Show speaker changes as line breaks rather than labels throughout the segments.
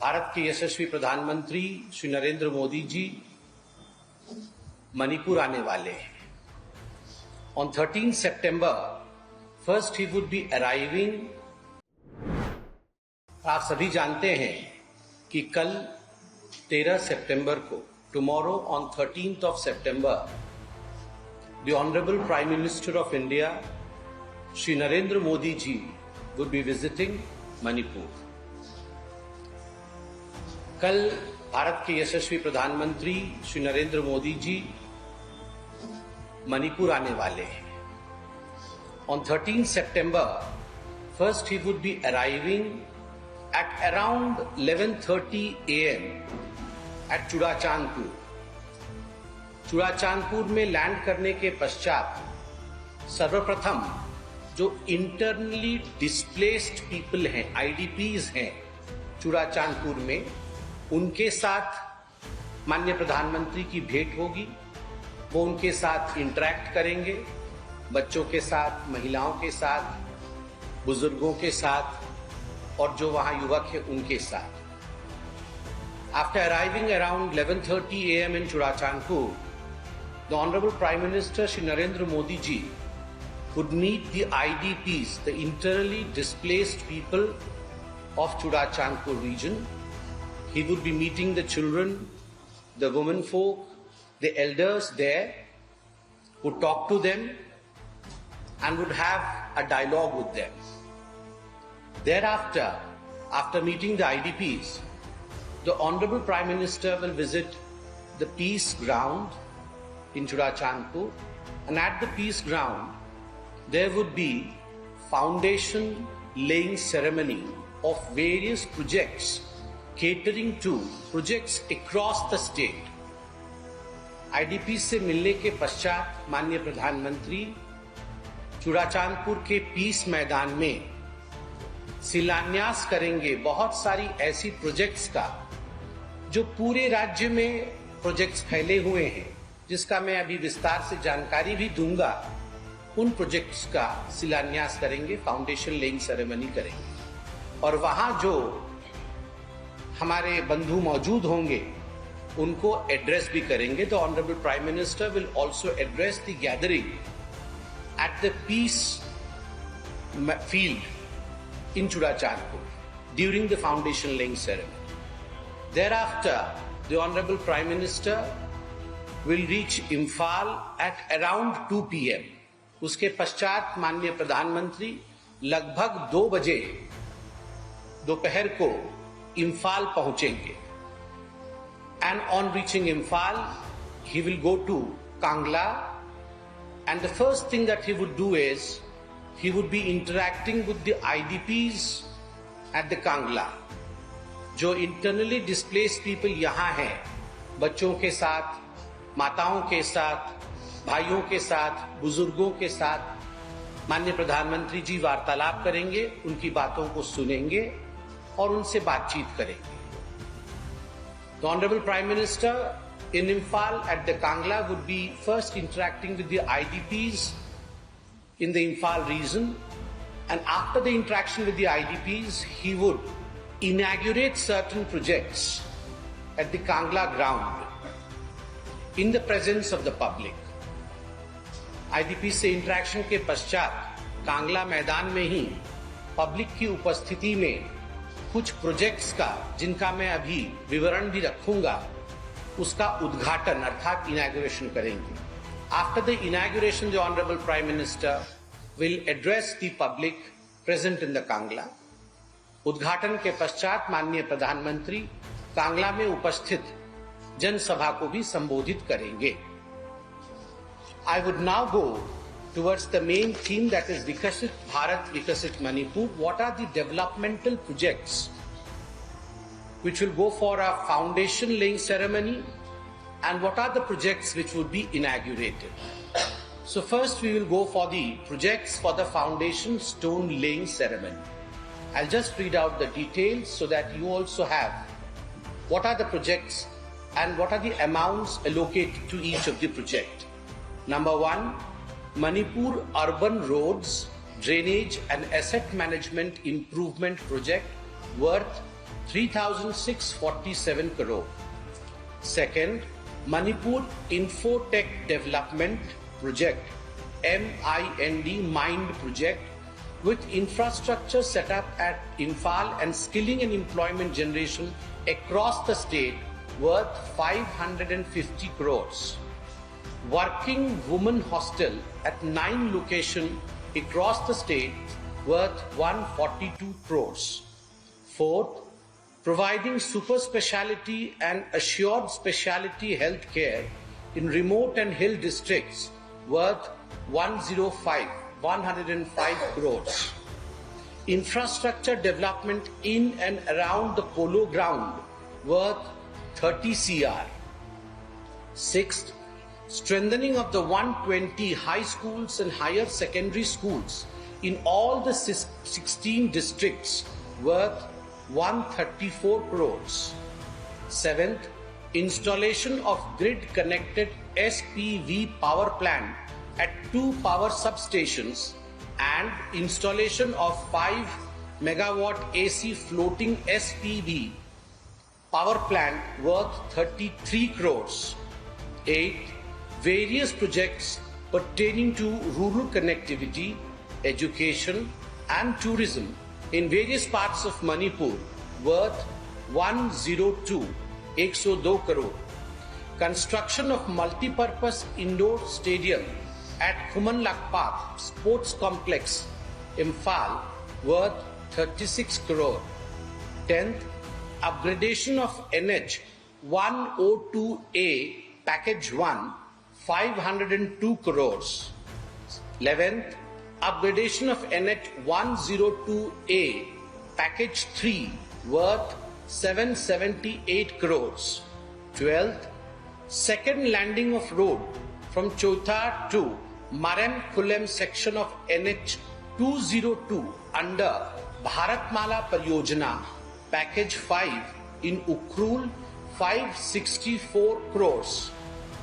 भारत के यशस्वी प्रधानमंत्री श्री नरेंद्र मोदी जी मणिपुर आने वाले हैं। On 13 September, first he would be arriving. आप सभी जानते हैं कि कल 13 सितंबर को, tomorrow on 13th of September, the Honorable Prime Minister of India, Shri Narendra Modi ji, would be visiting Manipur. कल भारत के यशस्वी प्रधानमंत्री श्री नरेंद्र मोदी जी मणिपुर आने वाले हैं। On 13 September, first he would be arriving at around 11:30 a.m. at चुड़ाचांदपुर। चुड़ाचांदपुर में लैंड करने के पश्चात सर्वप्रथम जो इंटरनली डिस्प्लेस्ड पीपल हैं, IDPs हैं चुड़ाचांदपुर में, उनके साथ माननीय प्रधानमंत्री की भेंट होगी। वो उनके साथ इंटरैक्ट करेंगे, बच्चों के साथ, महिलाओं के साथ, बुजुर्गों के साथ और जो वहां युवक है उनके साथ। After arriving around 11:30 a.m. in Churachandpur, the Honorable Prime Minister Shri Narendra Modi ji would meet the IDPs, the internally displaced people of Churachandpur region. He would be meeting the children, the women folk, the elders there, would talk to them and would have a dialogue with them. Thereafter, after meeting the IDPs, the Honorable Prime Minister will visit the peace ground in Churachandpur, and at the peace ground there would be foundation laying ceremony of various projects catering to projects across the state. IDP से मिलने के पश्चात माननीय प्रधानमंत्री चुड़ाचांदपुर के piece मैदान में शिलान्यास करेंगे बहुत सारी ऐसी प्रोजेक्ट्स का जो पूरे राज्य में प्रोजेक्ट्स फैले हुए हैं, जिसका मैं अभी विस्तार से जानकारी भी दूंगा। उन प्रोजेक्ट्स का शिलान्यास करेंगे, फाउंडेशन लेइंग सेरेमनी करेंगे और वहां जो हमारे बंधु मौजूद होंगे उनको एड्रेस भी करेंगे। The honourable prime minister will also address the gathering at the peace field in Churachandpur during the foundation laying ceremony. Thereafter the honourable prime minister will reach Imphal at around 2 p.m. उसके पश्चात माननीय प्रधानमंत्री लगभग 2 बजे दोपहर को इम्फाल पहुंचेंगे। And on reaching Imphal, he will go to Kangla, and the first thing that he would do is he would be interacting with the IDPs at the Kangla. जो internally displaced people यहाँ हैं, बच्चों के साथ, माताओं के साथ, भाइयों के साथ, बुजुर्गों के साथ माननीय प्रधानमंत्री जी वार्तालाप करेंगे, उनकी बातों को सुनेंगे और उनसे बातचीत करेंगे। The Honorable Prime Minister in Imphal at the Kangla would be first interacting with the IDPs in the Imphal region, and after the interaction with the IDPs, he would inaugurate certain projects at the Kangla ground in the presence of the public. IDP से interaction के पश्चात कांगला मैदान में ही public की उपस्थिति में कुछ projects का, जिनका मैं अभी विवरण भी रखूंगा, उसका उद्घाटन अर्थात इनॉग्रेशन करेंगे। After the inauguration the honourable prime minister will address the public present in the Kangla. उद्घाटन के पश्चात माननीय प्रधानमंत्री कांगला में उपस्थित जनसभा को भी संबोधित करेंगे। I would now go towards the main theme, that is Vikasit Bharat, Vikasit Manipur. What are the developmental projects which will go for a foundation laying ceremony, and what are the projects which would be inaugurated? So first we will go for the projects for the foundation stone laying ceremony. I'll just read out the details so that you also have what are the projects and what are the amounts allocated to each of the project. Number 1, Manipur Urban Roads Drainage and Asset Management Improvement Project worth 3,647 crore. Second, Manipur Infotech Development Project, MIND project, with infrastructure set up at Imphal and skilling and employment generation across the state worth 550 crores. Working women hostel at 9 locations across the state worth 142 crores. Fourth, providing super speciality and assured speciality health care in remote and hill districts worth 105 crores. Infrastructure development in and around the polo ground worth 30 CR. Sixth, strengthening of the 120 high schools and higher secondary schools in all the 16 districts worth 134 crores. Seventh, installation of grid-connected SPV power plant at 2 power substations and installation of 5 megawatt AC floating SPV power plant worth 33 crores. 8. Various projects pertaining to rural connectivity, education and tourism in various parts of Manipur worth 102 crore. Construction of multi-purpose indoor stadium at Khuman Lakpa Sports Complex, Imphal worth 36 crore. 10th, upgradation of NH 102A Package 1, 502 crores. 11th, upgradation of NH 102A Package 3 worth 778 crores. 12th, second landing of road from Chota to Maran Kulem section of NH 202 under Bharatmala Pariyojana Package 5 in Ukhrul, 564 crores.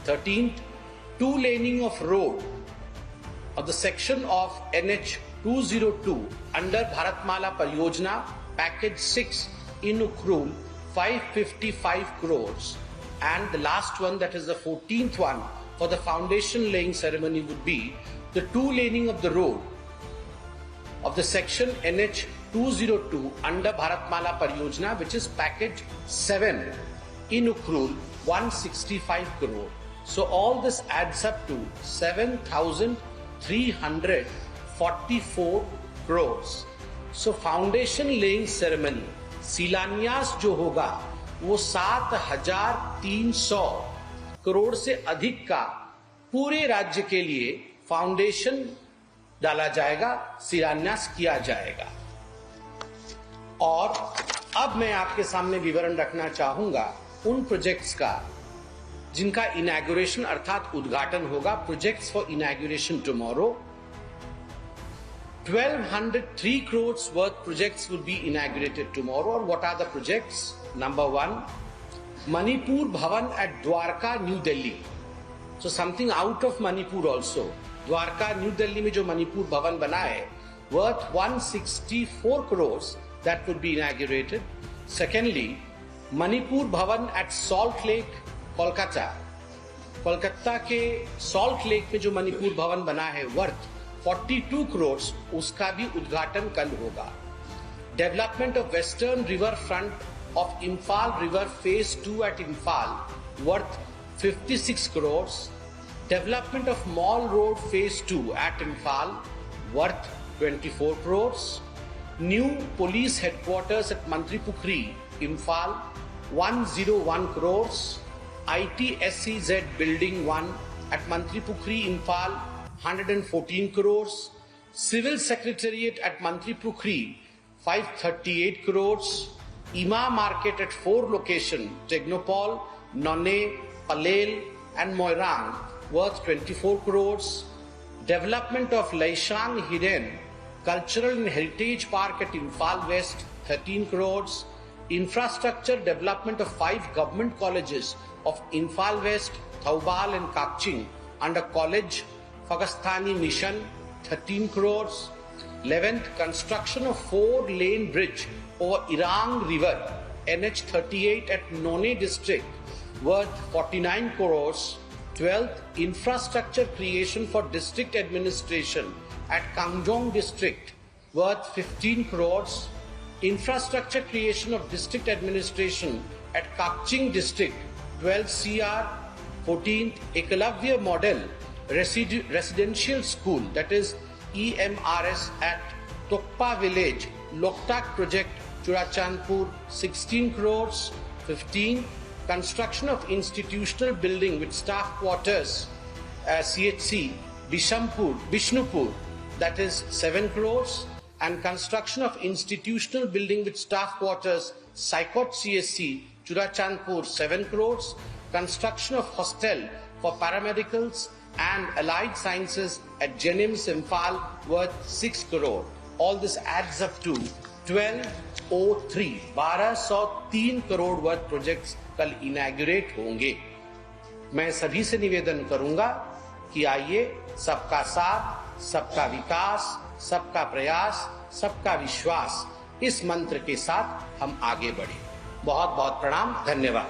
13th, two laning of road of the section of NH 202 under Bharatmala Pariyojana Package 6 in Ukhrul, 555 crores. And the last one, that is the 14th one, for the foundation laying ceremony would be the two laning of the road of the section NH 202 under Bharatmala Pariyojana, which is Package 7 in Ukhrul, 165 crore. So all this adds up to 7,344 crores. So foundation laying ceremony, शिलान्यास जो होगा वो 7,300 करोड़ से अधिक का पूरे राज्य के लिए फाउंडेशन डाला जाएगा, शिलान्यास किया जाएगा। और अब मैं आपके सामने विवरण रखना चाहूंगा उन प्रोजेक्ट्स का जिनका इनॉग्रेशन अर्थात उद्घाटन होगा। Projects for inauguration tomorrow. 1,203 crores worth projects would be inaugurated tomorrow. And what are the projects? Number 1, Manipur Bhavan at Dwarka, New Delhi. So something out of Manipur also. Dwarka, New Delhi में जो Manipur Bhavan बना है worth 164 crores that would be inaugurated. Secondly, Manipur Bhavan at Salt Lake, Kolkata. Kolkata के Salt Lake में जो Manipur Bhavan बना है worth 42 crores, उसका भी उद्घाटन कल होगा। Development of Western River Front of Imphal River Phase 2 at Imphal worth 56 crores. Development of Mall Road Phase 2 at Imphal worth 24 crores. New Police Headquarters at Mantripukri, Imphal 101 crores. ITSCZ Building 1 at Mantripukri, Imphal 114 crores. Civil Secretariat at Mantripukri 538 crores. IMA Market at 4 locations, Technopol, Nonne, Palel and Moirang worth 24 crores. Development of Laishang Hiren Cultural and Heritage Park at Imphal West 13 crores. Infrastructure development of 5 government colleges of Imphal West, Thoubal and Kakching under College Fagastani Mission 13 crores. 11th, construction of 4-lane bridge over Irang River NH38 at None district worth 49 crores. 12th, infrastructure creation for district administration at Kangjong district worth 15 crores. Infrastructure creation of district administration at Kakching district 12 CR. 14th, Ekalavya model residential school, that is EMRS at Tokpa village, Loktak project, Churachandpur 16 crores. 15, construction of institutional building with staff quarters, CHC, Bishnupur, that is 7 crores. And construction of institutional building with staff quarters, Saikot CSC, Churachandpur 7 crores. Construction of hostel for paramedicals and allied sciences at Jenims Imphal worth 6 crore. All this adds up to 1203 crore worth projects कल inaugurate होंगे। मैं सभी से निवेदन करूंगा कि आइए सबका साथ, सबका विकास, सबका प्रयास, सबका विश्वास, इस मंत्र के साथ हम आगे बढ़े। बहुत बहुत प्रणाम, धन्यवाद।